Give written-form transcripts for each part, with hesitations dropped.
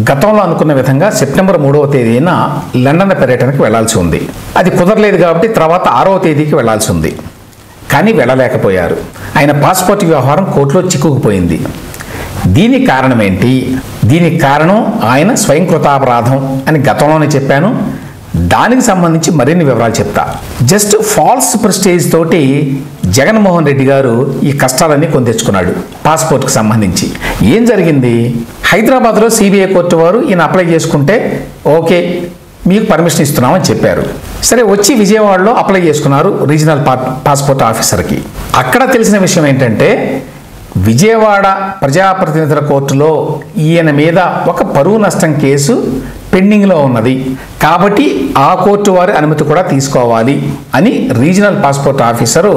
గతంలో అనుకున్న విధంగా సెప్టెంబర్ 3వ తేదీన లండన్ పర్యటనకు వెళ్లాల్సి ఉంది. అది కుదరలేదు కాబట్టి తర్వాత 6వ తేదీకి వెళ్లాల్సి ఉంది. కానీ వెళ్ళలేకపోయారు. ఆయన పాస్పోర్ట్ వ్యవహారం కోర్టులో చిక్కుకుపోయింది. దీనికి కారణం ఏంటి? దీనికి కారణం ఆయన స్వయంకృతాపరాధం అని గతంలోనే చెప్పాను. దానికి సంబంధించి మరిన్ని వివరాలు చెప్తా. జస్ట్ ఫాల్స్ ప్రెస్టేజ్ తోటి జగన్మోహన్ రెడ్డి గారు ఈ కష్టాలన్నీ కొని తెచ్చుకున్నాడు. పాస్పోర్ట్కి సంబంధించి ఏం జరిగింది? హైదరాబాద్లో సిబిఐ కోర్టు వారు ఈయన అప్లై చేసుకుంటే ఓకే మీకు పర్మిషన్ ఇస్తున్నామని చెప్పారు. సరే వచ్చి విజయవాడలో అప్లై చేసుకున్నారు రీజనల్ పాస్పోర్ట్ ఆఫీసర్కి. అక్కడ తెలిసిన విషయం ఏంటంటే విజయవాడ ప్రజాప్రతినిధుల కోర్టులో ఈయన మీద ఒక పరువు నష్టం కేసు పెండింగ్లో ఉన్నది కాబట్టి ఆ కోర్టు వారి అనుమతి కూడా తీసుకోవాలి అని regional passport officer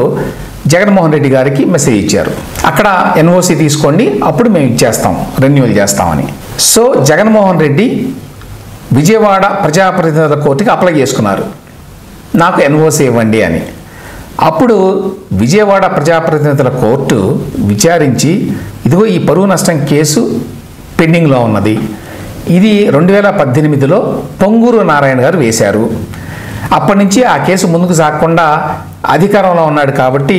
Jaganmohan Reddy గారికి మెసేజ్ ఇచ్చారు. అక్కడ ఎన్ఓసి తీసుకోండి, అప్పుడు మేము ఇచ్చేస్తాం, రెన్యువల్ చేస్తామని. సో జగన్మోహన్ రెడ్డి విజయవాడ ప్రజాప్రతినిధుల కోర్టుకి అప్లై చేసుకున్నారు, నాకు ఎన్ఓసి ఇవ్వండి అని. అప్పుడు విజయవాడ ప్రజాప్రతినిధుల కోర్టు విచారించి ఇదిగో ఈ పరువు నష్టం కేసు పెండింగ్లో ఉన్నది, ఇది 2018లో పొంగూరు నారాయణ గారు వేశారు, అప్పటి నుంచి ఆ కేసు ముందుకు సాగకుండా అధికారంలో ఉన్నాడు కాబట్టి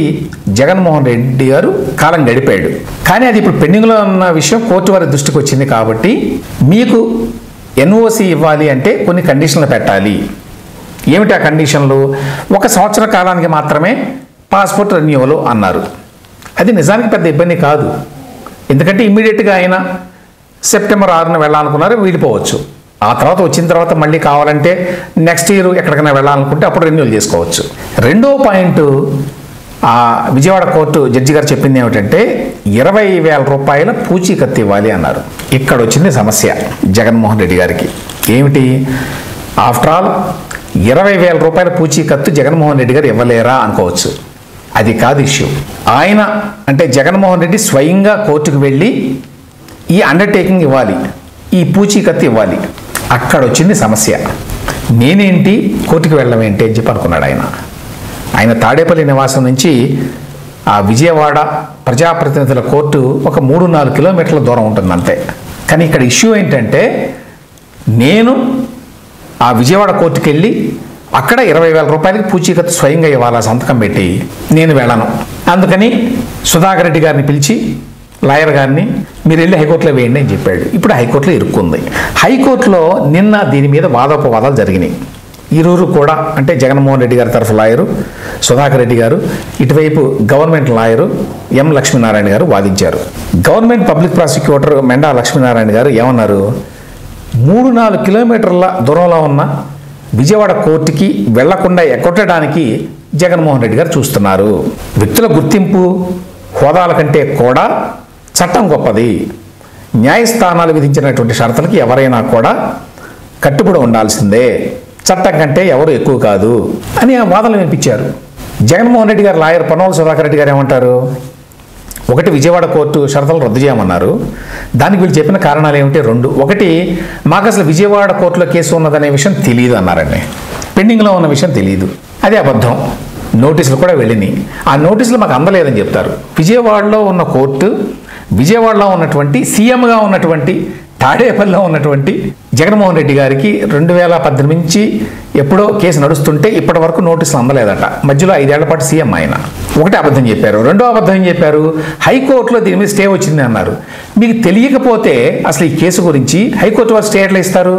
జగన్మోహన్ రెడ్డి గారు కాలం గడిపాడు. కానీ అది ఇప్పుడు పెండింగ్లో ఉన్న విషయం కోర్టు వారి దృష్టికి వచ్చింది కాబట్టి మీకు ఎన్ఓసి ఇవ్వాలి అంటే కొన్ని కండిషన్లు పెట్టాలి. ఏమిటి ఆ కండిషన్లు? 1 సంవత్సర కాలానికి మాత్రమే పాస్పోర్ట్ రెన్యూవల్ అన్నారు. అది నిజానికి పెద్ద ఇబ్బంది కాదు, ఎందుకంటే ఇమ్మీడియట్గా ఆయన సెప్టెంబర్ 6న వెళ్ళాలనుకున్నారు, వెళ్ళిపోవచ్చు. ఆ తర్వాత వచ్చిన తర్వాత మళ్ళీ కావాలంటే నెక్స్ట్ ఇయర్ ఎక్కడికైనా వెళ్ళాలనుకుంటే అప్పుడు రెన్యూవల్ చేసుకోవచ్చు. రెండో పాయింట్, ఆ విజయవాడ కోర్టు జడ్జి గారు చెప్పింది ఏమిటంటే 20,000 రూపాయల పూచీకత్తు ఇవ్వాలి అన్నారు. ఇక్కడ వచ్చింది సమస్య జగన్మోహన్ రెడ్డి గారికి. ఏమిటి? ఆఫ్టర్ ఆల్ 20,000 రూపాయల పూచీకత్తు జగన్మోహన్ రెడ్డి గారు ఇవ్వలేరా అనుకోవచ్చు. అది కాదు ఇష్యూ. ఆయన అంటే జగన్మోహన్ రెడ్డి స్వయంగా కోర్టుకు వెళ్ళి ఈ అండర్టేకింగ్ ఇవ్వాలి, ఈ పూచీకత్తు ఇవ్వాలి. అక్కడ వచ్చింది సమస్య. నేనేంటి కోర్టుకు వెళ్ళడం ఏంటి అని చెప్పి అనుకున్నాడు ఆయన తాడేపల్లి నివాసం నుంచి ఆ విజయవాడ ప్రజాప్రతినిధుల కోర్టు ఒక 3-4 కిలోమీటర్ల దూరం ఉంటుంది అంతే. కానీ ఇక్కడ ఇష్యూ ఏంటంటే నేను ఆ విజయవాడ కోర్టుకు వెళ్ళి అక్కడ 20,000 రూపాయలకి పూచీకత్తు స్వయంగా ఇవ్వాలి సంతకం పెట్టి, నేను వెళ్ళను. అందుకని సుధాకర్ రెడ్డి గారిని పిలిచి లాయర్ గారిని మీరు వెళ్ళి హైకోర్టులో వేయండి అని చెప్పాడు. ఇప్పుడు హైకోర్టులో ఇరుక్కుంది. హైకోర్టులో నిన్న దీని మీద వాదోపవాదాలు జరిగినాయి. ఈరోజు కూడా అంటే జగన్మోహన్ రెడ్డి గారి తరఫు లాయరు సుధాకర్ రెడ్డి గారు, ఇటువైపు గవర్నమెంట్ లాయరు ఎం లక్ష్మీనారాయణ గారు వాదించారు. Government public prosecutor Menda Lakshminarayana గారు ఏమన్నారు? 3-4 కిలోమీటర్ల దూరంలో ఉన్న విజయవాడ కోర్టుకి వెళ్లకుండా ఎగ్గొట్టడానికి జగన్మోహన్ రెడ్డి గారు చూస్తున్నారు. వ్యక్తుల గుర్తింపు హోదాల కంటే కూడా చట్టం గొప్పది, న్యాయస్థానాలు విధించినటువంటి షరతులకి ఎవరైనా కూడా కట్టుబడి ఉండాల్సిందే, చట్టం కంటే ఎవరు ఎక్కువ కాదు అని ఆ వాదనలు వినిపించారు. జగన్మోహన్ రెడ్డి గారు లాయర్ పనోల సుధాకర్ రెడ్డి గారు ఏమంటారు? ఒకటి, విజయవాడ కోర్టు షరతులు రద్దు చేయమన్నారు. దానికి వీళ్ళు చెప్పిన కారణాలు ఏమిటి? 2. ఒకటి, మాకు అసలు విజయవాడ కోర్టులో కేసు ఉన్నదనే విషయం తెలియదు అన్నారండి. పెండింగ్లో ఉన్న విషయం తెలియదు. అదే అబద్ధం. నోటీసులు కూడా వెళ్ళినాయి. ఆ నోటీసులు మాకు అందలేదని చెప్తారు. విజయవాడలో ఉన్న కోర్టు, విజయవాడలో ఉన్నటువంటి సీఎంగా ఉన్నటువంటి తాడేపల్లిలో ఉన్నటువంటి జగన్మోహన్ రెడ్డి గారికి 2018 నుంచి ఎప్పుడో కేసు నడుస్తుంటే ఇప్పటి వరకు నోటీసులు అందలేదట. మధ్యలో 5 ఏళ్ల పాటు సీఎం ఆయన. ఒకటి అబద్ధం చెప్పారు. రెండో అబద్ధం ఏం చెప్పారు? హైకోర్టులో దీని మీద స్టే వచ్చింది అన్నారు. మీకు తెలియకపోతే అసలు ఈ కేసు గురించి హైకోర్టు వారు స్టే ఎట్లా ఇస్తారు?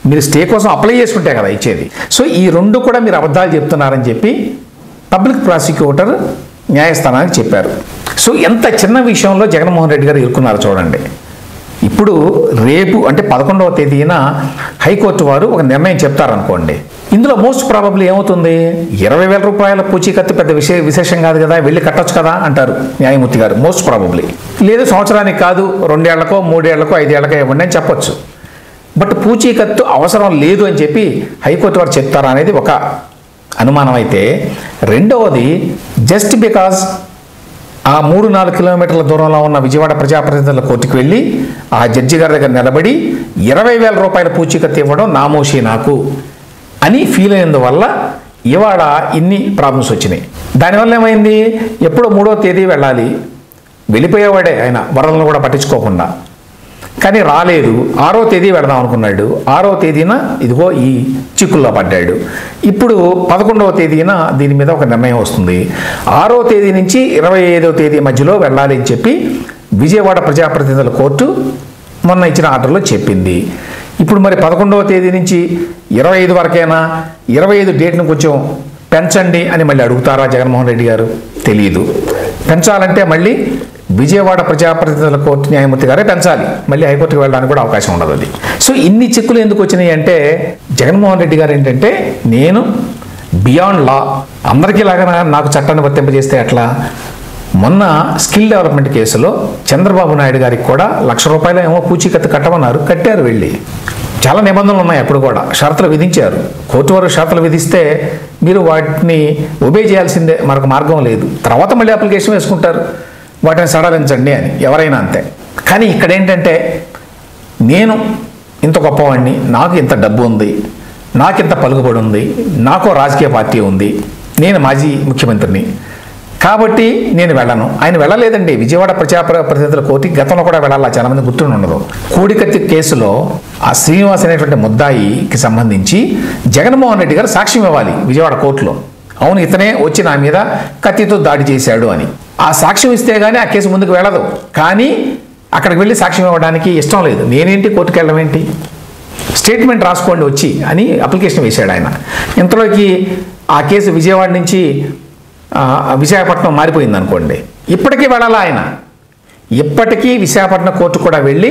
మీరు స్టే కోసం అప్లై చేసుకుంటే కదా ఇచ్చేది. సో ఈ 2 కూడా మీరు అబద్ధాలు చెప్తున్నారని చెప్పి పబ్లిక్ ప్రాసిక్యూటర్ న్యాయస్థానానికి చెప్పారు. సో ఎంత చిన్న విషయంలో జగన్మోహన్ రెడ్డి గారు ఇరుక్కున్నారు చూడండి. ఇప్పుడు రేపు అంటే 11వ తేదీన హైకోర్టు వారు ఒక నిర్ణయం చెప్తారనుకోండి. ఇందులో మోస్ట్ ప్రాబబ్లీ ఏమవుతుంది? 20,000 రూపాయల పూచీకత్తు పెద్ద విశేషం కాదు కదా, వెళ్ళి కట్టొచ్చు కదా అంటారు న్యాయమూర్తి గారు. Most probably. లేదు సంవత్సరానికి కాదు, 2 ఏళ్లకో 3 ఏళ్లకో 5 ఏళ్లకో ఇవ్వండి అని చెప్పొచ్చు. బట్ పూచీకత్తు అవసరం లేదు అని చెప్పి హైకోర్టు వారు చెప్తారా అనేది ఒక అనుమానం అయితే, రెండవది జస్ట్ బికాజ్ ఆ 3-4 కిలోమీటర్ల దూరంలో ఉన్న విజయవాడ ప్రజాప్రతినిధుల కోర్టుకు వెళ్ళి ఆ జడ్జి గారి దగ్గర నిలబడి 20,000 రూపాయల పూచీకత్తు ఇవ్వడం నామోషి నాకు అని ఫీల్ అయినందువల్ల ఇవాళ ఇన్ని ప్రాబ్లమ్స్ వచ్చినాయి. దానివల్ల ఏమైంది? ఎప్పుడో 3వ తేదీ వెళ్ళాలి, వెళ్ళిపోయేవాడే ఆయన వరదలను కూడా పట్టించుకోకుండా. కానీ రాలేదు. 6వ తేదీ వెళదాం అనుకున్నాడు. 6వ తేదీన ఇదిగో ఈ చిక్కుల్లో పడ్డాడు. ఇప్పుడు 11వ తేదీన దీని మీద ఒక నిర్ణయం వస్తుంది. 6వ తేదీ నుంచి 25వ తేదీ మధ్యలో వెళ్ళాలి అని చెప్పి విజయవాడ ప్రజాప్రతినిధుల కోర్టు మొన్న ఇచ్చిన ఆర్డర్లో చెప్పింది. ఇప్పుడు మరి 11వ తేదీ నుంచి 25 వరకైనా 25 డేట్ను కొంచెం పెంచండి అని మళ్ళీ అడుగుతారా జగన్మోహన్ రెడ్డి గారు? తెలియదు. పెంచాలంటే మళ్ళీ విజయవాడ ప్రజాప్రతినిధుల కోర్టు న్యాయమూర్తి గారే పెంచాలి. మళ్ళీ హైకోర్టుకు వెళ్ళడానికి కూడా అవకాశం ఉండదు అది. సో ఇన్ని చిక్కులు ఎందుకు వచ్చినాయి అంటే జగన్మోహన్ రెడ్డి గారు ఏంటంటే నేను బియాండ్ లా, అందరికీ లాగా నాకు చట్టాన్ని వర్తింపజేస్తే ఎట్లా? మొన్న స్కిల్ డెవలప్మెంట్ కేసులో చంద్రబాబు నాయుడు గారికి కూడా ₹1,00,000 ఏమో పూచీకత్తు కట్టమన్నారు, కట్టారు. వెళ్ళి చాలా నిబంధనలు ఉన్నాయి, అప్పుడు కూడా షరతులు విధించారు. కోర్టు వారు షరతులు విధిస్తే మీరు వాటిని ఒబే చేయాల్సిందే, మరొక మార్గం లేదు. తర్వాత మళ్ళీ అప్లికేషన్ వేసుకుంటారు వాటిని సడలించండి అని, ఎవరైనా అంతే. కానీ ఇక్కడ ఏంటంటే నేను ఇంత గొప్పవాడిని, నాకు ఇంత డబ్బు ఉంది, నాకు ఇంత పలుకుబడి ఉంది, నాకు రాజకీయ పార్టీ ఉంది, నేను మాజీ ముఖ్యమంత్రిని కాబట్టి నేను వెళ్ళను. ఆయన వెళ్ళలేదండి విజయవాడ ప్రజాప్రతినిధుల కోర్టుకి. గతంలో కూడా వెళ్ళాలా, చాలా మంది గుర్తుండి ఉండదు. కోడికత్తి కేసులో ఆ శ్రీనివాస్ అనేటువంటి ముద్దాయికి సంబంధించి జగన్మోహన్ రెడ్డి గారు సాక్ష్యం ఇవ్వాలి విజయవాడ కోర్టులో. అవును ఇతనే వచ్చి నా మీద కత్తితో దాడి చేశాడు అని. ఆ సాక్ష్యం ఇస్తే కానీ ఆ కేసు ముందుకు వెళ్ళదు. కానీ అక్కడికి వెళ్ళి సాక్ష్యం ఇవ్వడానికి ఇష్టం లేదు. నేనేంటి కోర్టుకు వెళ్ళడం ఏంటి, స్టేట్మెంట్ రాసుకోండి వచ్చి అని అప్లికేషన్ వేశాడు ఆయన. ఇంతలోకి ఆ కేసు విజయవాడ నుంచి విశాఖపట్నం మారిపోయింది అనుకోండి. ఇప్పటికీ వెళ్ళాలా ఆయన, ఇప్పటికీ విశాఖపట్నం కోర్టు కూడా వెళ్ళి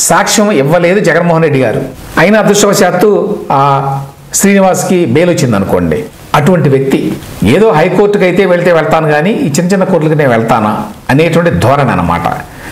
సాక్ష్యం ఇవ్వలేదు జగన్మోహన్ రెడ్డి గారు. అయినా అదృష్టవశాత్తు ఆ శ్రీనివాస్కి బెయిల్ వచ్చింది అనుకోండి. అటువంటి వ్యక్తి ఏదో హైకోర్టుకి అయితే వెళ్తాను కానీ ఈ చిన్న చిన్న కోర్టులకి నేను వెళ్తానా అనేటువంటి ధోరణి అన్నమాట.